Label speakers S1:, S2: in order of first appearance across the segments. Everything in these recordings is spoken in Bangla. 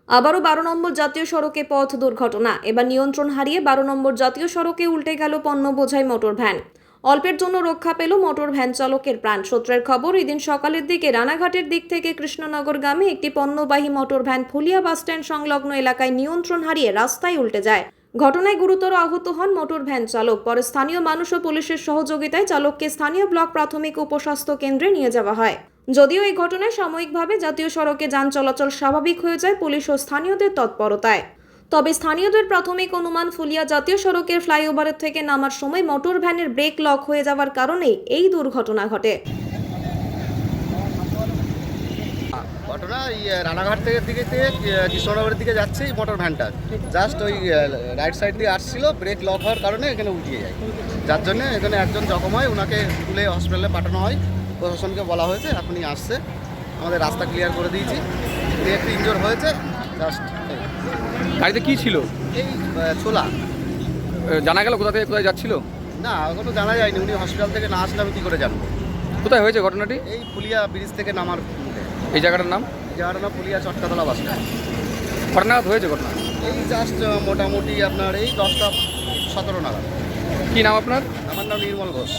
S1: আবারও 12 নম্বর জাতীয় সড়কে পথ দুর্ঘটনা। এবার নিয়ন্ত্রণ হারিয়ে 12 নম্বর জাতীয় সড়কে উল্টে গেল পণ্য বোঝাই মোটর ভ্যান। অল্পের জন্য রক্ষা পেল মোটর ভ্যান চালকের প্রাণ। সূত্রের খবর, এদিন সকালের দিকে রানাঘাটের দিক থেকে কৃষ্ণনগরগামী একটি পণ্যবাহী মোটর ভ্যান ফুলিয়া বাসস্ট্যান্ড সংলগ্ন এলাকায় নিয়ন্ত্রণ হারিয়ে রাস্তায় উল্টে যায়। ঘটনায় গুরুতর আহত হন মোটর ভ্যান চালক। পরে স্থানীয় মানুষ ও পুলিশের সহযোগিতায় চালককে স্থানীয় ব্লক প্রাথমিক উপস্বাস্থ্য কেন্দ্রে নিয়ে যাওয়া হয়। যদিও এই ঘটনায় সাময়িকভাবে জাতীয় সড়কে যান চলাচল স্বাভাবিক হয়ে যায় পুলিশ ও স্থানীয়দের তৎপরতায়। তবে স্থানীয়দের প্রাথমিক অনুমান, ফুলিয়া জাতীয় সড়কের ফ্লাইওভারের থেকে নামার সময় মোটর ভ্যানের ব্রেক লক হয়ে যাওয়ার কারণেই এই দুর্ঘটনা ঘটে।
S2: ঘটনা রানাঘাট থেকে কৃষ্ণনগরের দিকে যাচ্ছে এই মোটর ভ্যানটা জাস্ট ওই রাইট সাইড দিয়ে আসছিল, ব্রেক লক হওয়ার কারণে এখানে উঠিয়ে যায়, যার জন্য এখানে একজন জখম হয়, ওনাকে তুলে হসপিটালে পাঠানো হয়। প্রশাসনকে বলা হয়েছে, এখনই আসছে, আমাদের রাস্তা ক্লিয়ার করে দিয়েছি। একটু ইনজোর হয়েছে জাস্ট।
S3: গাড়িতে কি ছিল?
S2: এই ছোলা।
S3: জানা গেল কোথা থেকে কোথায় যাচ্ছিল?
S2: না, এখনো জানা যায়নি, উনি হসপিটাল থেকে না আসলে আমি কী করে জানবো।
S3: কোথায় হয়েছে ঘটনাটি?
S2: এই ফুলিয়া ব্রিজ থেকে নামার মুখে।
S3: এই জায়গাটার নাম?
S2: এই জায়গাটার নাম ফুলিয়া চটকাতলা বাস স্ট্যান্ড।
S3: ঘটনা হয়েছে ঘটনা
S2: এই জাস্ট মোটামুটি আপনার এই 10টা 17 নাগাদ।
S3: কি নাম আপনার?
S2: আমার নাম নির্মল ঘোষ।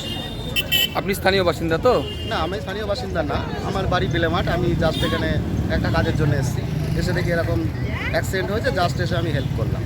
S3: আপনি স্থানীয় বাসিন্দা তো?
S2: না, আমি স্থানীয় বাসিন্দা না, আমার বাড়ি বেলেমাঠ। আমি জাস্ট এখানে একটা কাজের জন্য এসেছি, এসে দেখি এরকম অ্যাক্সিডেন্ট হয়েছে, জাস্ট এসে আমি হেল্প করলাম।